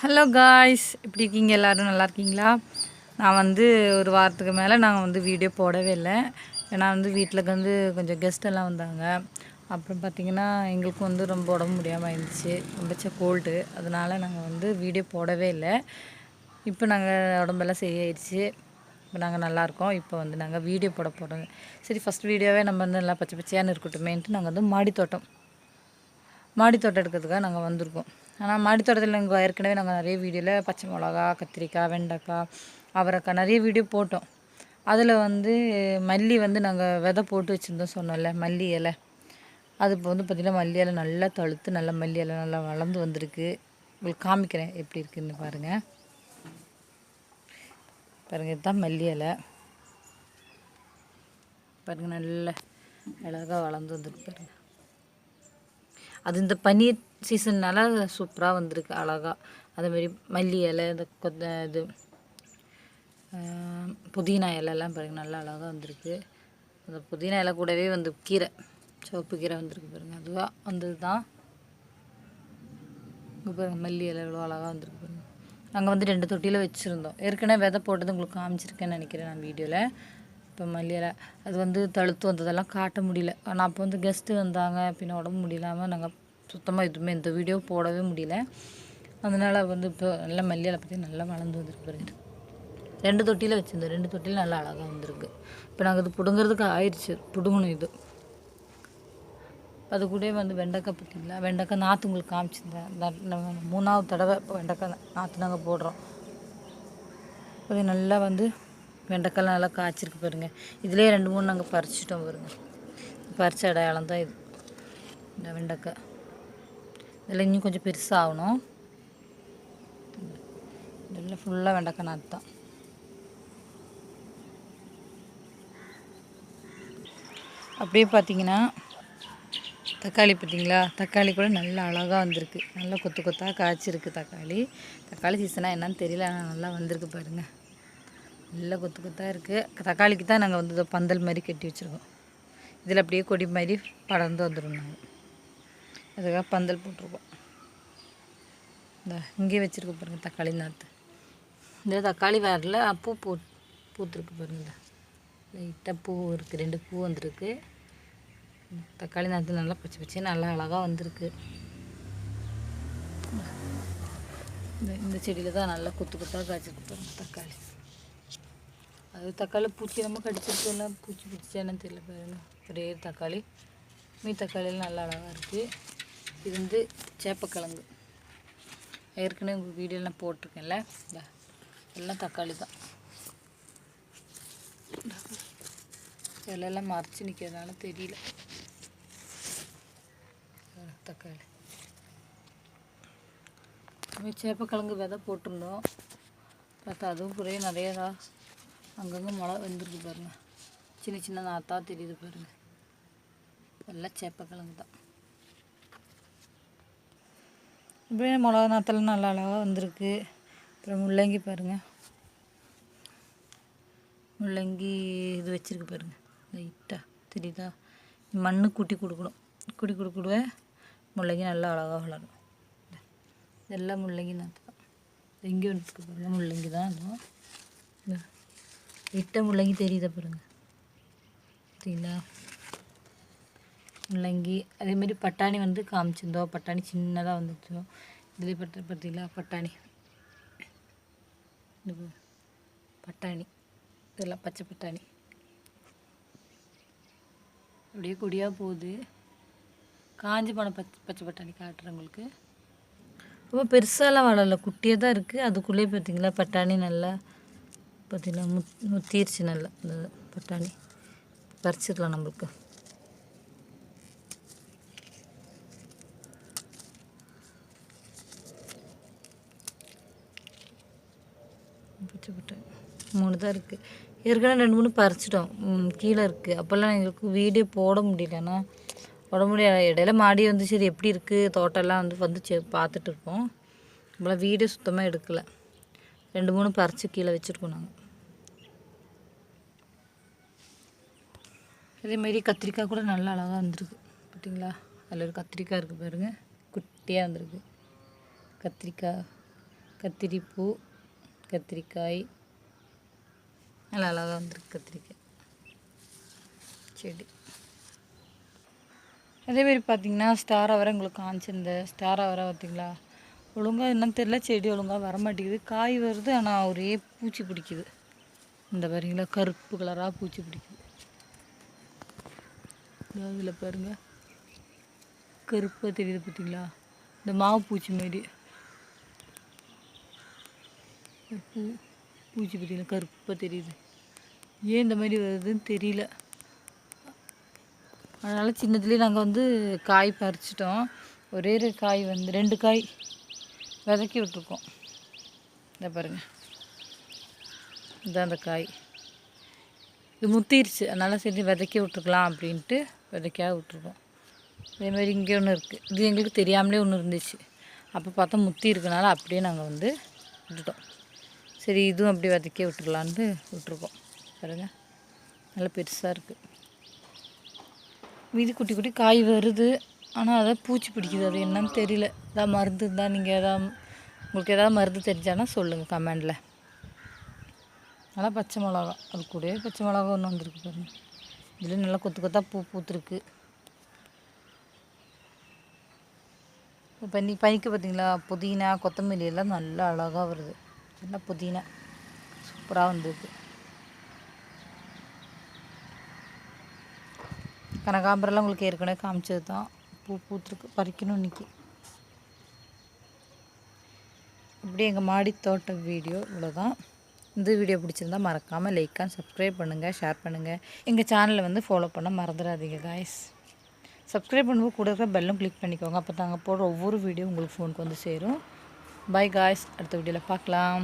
Hello guys, எப்படி இருக்கீங்க? எல்லோரும் நல்லா இருக்கீங்களா? நான் ஒரு வாரத்துக்கு மேலே நாங்கள் வீடியோ போடவே இல்லை. ஏன்னா வீட்டில் கொஞ்சம் கெஸ்ட்டெல்லாம் வந்தாங்க. அப்புறம் பார்த்திங்கன்னா எங்களுக்கு ரொம்ப உடம்பு முடியாமல் ஆயிடுச்சு, ரொம்ப கோல்டு. அதனால் நாங்கள் வீடியோ போடவே இல்லை. இப்போ நாங்கள் உடம்பெல்லாம் சரியாயிடுச்சு. இப்போ நாங்கள் நல்லாயிருக்கோம். இப்போ நாங்கள் வீடியோ போட போகிறோங்க. சரி, ஃபஸ்ட் வீடியோவே நம்ம நல்லா பச்சை பச்சையான்னு இருக்கட்டுமேன்ட்டு நாங்கள் மாடித்தோட்டம் எடுக்கிறதுக்காக நாங்கள் வந்திருக்கோம். ஆனால் மாடித்தோட்டத்தில் நாங்கள் ஏற்கனவே நிறைய வீடியோவில் பச்சை மிளகா, கத்திரிக்காய், வெண்டைக்காய், அவரைக்காய் நிறைய வீடியோ போட்டோம். அதில் மல்லி நாங்கள் விதை போட்டு வச்சுருந்தோம் சொன்னோம்ல, மல்லி இலை. அது இப்போ பார்த்திங்கன்னா மல்லி இலை நல்லா தழுத்து நல்லா மல்லி இலை நல்லா வளர்ந்து வந்திருக்கு. உங்களுக்கு காமிக்கிறேன் எப்படி இருக்குதுன்னு பாருங்கள். இதுதான் மல்லி இலை பாருங்கள், நல்ல அழகாக வளர்ந்து வந்துருக்கு பாருங்கள். அது இந்த பனீர் சீசன்னால் சூப்பராக வந்திருக்கு அழகாக. அதேமாரி மல்லி இலை, இந்த இது புதினா இலைலாம் பாருங்கள், நல்லா அழகாக வந்திருக்கு. அந்த புதினா இலை கூடவே கீரை, சிவப்பு கீரை வந்திருக்கு பாருங்கள். அதுவாக வந்தது தான். இங்கே பாருங்கள், மல்லி இலை எவ்வளோ அழகாக வந்திருக்கு பாருங்கள். நாங்கள் 2 தொட்டியில் வச்சுருந்தோம். ஏற்கனவே விதை போட்டது உங்களுக்கு காமிச்சிருக்கேன்னு நினைக்கிறேன் நான் வீடியோவில். இப்போ மல்லி இலை அது தழுத்து வந்ததெல்லாம் காட்ட முடியல. ஆனால் அப்போ கெஸ்ட்டு வந்தாங்க, பின்ன உடம்பு முடியலாமல் நாங்கள் சுத்தமாக எதுவுமே இந்த வீடியோ போடவே முடியல. அதனால் இப்போ நல்லா மல்லி இலை பற்றி நல்லா வளர்ந்து வந்துருக்கு பாருங்க. 2 தொட்டியில் வச்சுருந்தோம். 2 தொட்டியில் நல்லா அழகாக வந்திருக்கு. இப்போ நாங்கள் இது பிடுங்கிறதுக்கு ஆயிடுச்சு, பிடுங்கணும் இது. அது கூட வெண்டைக்காய் பார்த்திங்களா, வெண்டைக்காய் நாற்று உங்களுக்கு காமிச்சிருந்தேன். 3ஆவது தடவை இப்போ வெண்டைக்காய் நாற்று நாங்கள் போடுறோம். அது நல்லா வெண்டைக்காய் நல்லா காய்ச்சிருக்கு பாருங்கள். இதுலேயே 2-3 நாங்கள் பறிச்சிட்டோம் பாருங்கள். பறிச்ச அடையாளம் தான் இது, இந்த வெண்டைக்காய். இதில் இன்னும் கொஞ்சம் பெருசாகணும். இதெல்லாம் ஃபுல்லாக வெண்டைக்காய் நாற்று தான். அப்படியே பார்த்தீங்கன்னா தக்காளி பார்த்திங்களா, தக்காளி கூட நல்லா அழகாக வந்திருக்கு. நல்லா கொத்து கொத்தாக காய்ச்சிருக்கு தக்காளி. தக்காளி சீசனாக என்னன்னு தெரியல, ஆனால் நல்லா வந்திருக்கு பாருங்கள். நல்லா கொத்து கொத்தாக இருக்குது. தக்காளிக்கு தான் நாங்கள் பந்தல் மாதிரி கட்டி வச்சுருக்கோம். இதில் அப்படியே கொடி மாதிரி படர்ந்து வந்துடும். நாங்கள் அதுக்காக பந்தல் போட்டிருக்கோம். இந்த இங்கே வச்சுருக்க பாருங்கள் தக்காளி நாற்று. இந்த தக்காளி வரல, பூத்துருக்கு பாருங்கள். லைட்டாக பூ இருக்குது, 2 பூ வந்திருக்கு. தக்காளி நாற்று நல்லா பச்சை பச்சை நல்லா அழகாக வந்திருக்கு. இந்த செடியில் தான் நல்லா கொத்து கொத்தாக காய்ச்சிருக்கு பாருங்கள் தக்காளி. அது தக்காளி பூச்சி நம்ம கடிச்சிருக்கு, எல்லாம் பூச்சி பிடிச்சேன்னு தெரியல பாருங்கள். ஒரே தக்காளி, தக்காளியெல்லாம் நல்லா அழகாக இருக்குது. இது சேப்பக்கிழங்கு. ஏற்கனவே உங்கள் வீடியோலாம் போட்டிருக்கேன்ல, எல்லாம் தக்காளி தான். இலையெல்லாம் மறைச்சி நிற்கிறதுனால தெரியல. தக்காளி சேப்பக்கிழங்கு விதை போட்டிருந்தோம். பார்த்தா அதுவும் குறைய நிறையதா அங்கங்கே மழை வந்துருக்கு பாருங்கள். சின்ன சின்ன நாற்றா தெரியுது பாருங்கள். எல்லாம் சேப்பக்கிழங்கு தான். இப்படியே மிளகா நாற்றெல்லாம் நல்லா அழகாக வந்திருக்கு. அப்புறம் முள்ளங்கி பாருங்கள், முள்ளங்கி இது வச்சுருக்கு பாருங்கள். லைட்டாக தெரியுதா? மண் கூட்டி கொடுக்கணும், கூட்டி கொடுக்கூட முள்ளங்கி நல்லா அழகாக வளரும். இதெல்லாம் முள்ளங்கி நாற்று தான். எங்கே வந்துருக்கு பாருங்கள், முள்ளங்கி தான். அதுவும் இட்ட முள்ளங்கி தெரியுதா பாருங்கள், சரிங்களா? முள்ளங்கி அதேமாரி பட்டாணி காமிச்சிருந்தோம். பட்டாணி சின்னதாக வந்துச்சோம். இதுலேயே பார்த்தீங்களா பட்டாணி, பட்டாணி இதெல்லாம் பச்சை பட்டாணி அப்படியே கொடியாக போகுது. காஞ்சி போன பச்சை பட்டாணி காட்டுறேன் உங்களுக்கு. ரொம்ப பெருசாலாம் வளரல, குட்டியாக தான் இருக்குது. அதுக்குள்ளேயே பார்த்திங்களா பட்டாணி நல்லா பார்த்திங்களா முத்திருச்சு நல்லா. இந்த பட்டாணி பறிச்சிடலாம் நம்மளுக்கு. பச்சை பட்டாணி 3 தான் இருக்குது. ஏற்கனவே 2-3 பறிச்சிட்டோம், கீழே இருக்குது. அப்போல்லாம் எங்களுக்கு வீடியோ போட முடியல, ஆனால் போட முடியாது. இடையில மாடி சரி எப்படி இருக்குது தோட்டம்லாம் பார்த்துட்டு இருப்போம். இப்போலாம் வீடியோ சுத்தமாக எடுக்கலை. 2-3 பறித்து கீழே வச்சுருக்கோம் நாங்கள். அதேமாரி கத்திரிக்காய் கூட நல்லா அழகாக வந்துருக்கு பார்த்தீங்களா. அதில் ஒரு கத்திரிக்காய் இருக்குது பாருங்கள், குட்டியாக வந்திருக்கு. கத்திரிப்பூ, கத்திரிக்காய் நல்லா அழகாக வந்துருக்கு கத்திரிக்காய் செடி. அதேமாரி பார்த்திங்கன்னா ஸ்டார் அவரை உங்களுக்கு காமிச்சிருந்தேன். ஸ்டார் அவரை பார்த்திங்களா ஒழுங்காக என்னன்னு தெரியல, செடி ஒழுங்காக வரமாட்டேங்குது. காய் வருது ஆனால் ஒரே பூச்சி பிடிக்குது. இந்த பாருங்களா கருப்பு கலராக பூச்சி பிடிக்குது. இதில் பாருங்கள் கருப்பாக தெரியுது பார்த்திங்களா, இந்த மாவு பூச்சி மாரி பூச்சி பார்த்திங்களா கருப்பாக தெரியுது. ஏன் இந்த மாதிரி வருதுன்னு தெரியல. அதனால் சின்னதுலேயே நாங்கள் வந்து காய் பறிச்சிட்டோம். ஒரே ஒரு காய் வந்து 2 காய் விதைக்கி விட்ருக்கோம். இதை பாருங்கள், இதுதான் அந்த காய். இது முத்திருச்சு, அதனால் சரி விதைக்கி விட்ருக்கலாம் அப்படின்ட்டு விதைக்காக விட்ருக்கோம். அதேமாதிரி இங்கே ஒன்று இருக்குது. இது எங்களுக்கு தெரியாமலே ஒன்று இருந்துச்சு. அப்போ பார்த்தா முத்தி இருக்கனால அப்படியே நாங்கள் வந்து விட்டுட்டோம். சரி இதுவும் அப்படியே விதைக்கே விட்டுடலான்ட்டு விட்ருக்கோம். பாருங்கள் நல்லா பெருசாக இருக்குது. மீதி குட்டி குட்டி காய் வருது, ஆனால் அதை பூச்சி பிடிக்குது. அது என்னன்னு தெரியல. எதாவது மருந்து இருந்தால் நீங்கள் உங்களுக்கு எதாவது மருந்து தெரிஞ்சானா சொல்லுங்கள் கமெண்டில். நல்லா பச்சை மிளகா, அது கூடவே பச்சை மிளகா ஒன்று வந்துருக்கு பாருங்கள். இதில் நல்லா கொத்து கொத்தாக பூ பூத்துருக்கு. பனிக்கு பார்த்திங்களா புதினா கொத்தமல்லி எல்லாம் நல்லா அழகாக வருது. நல்லா புதினா சூப்பராக வந்துருக்கு. கனகாம்பரெல்லாம் உங்களுக்கு ஏற்கனவே காமிச்சது தான். பூ பூத்துருக்கு, பறிக்கணும் இன்றைக்கி. இப்படி எங்கள் மாடி தோட்ட வீடியோ இவ்வளோதான். இந்த வீடியோ பிடிச்சிருந்தா மறக்காமல் லைக் அண்ட் சப்ஸ்கிரைப் பண்ணுங்கள், ஷேர் பண்ணுங்கள். எங்கள் சேனலை வந்து ஃபாலோ பண்ண மறந்துடாதீங்க காய்ஸ். சப்ஸ்கிரைப் பண்ணும்போது கூட இருக்கிற பெல்லும் கிளிக் பண்ணிக்கோங்க. அப்போ தாங்க போடுற ஒவ்வொரு வீடியோ உங்களுக்கு ஃபோனுக்கு வந்து சேரும். பை காய்ஸ், அடுத்த வீடியோவில் பார்க்கலாம்.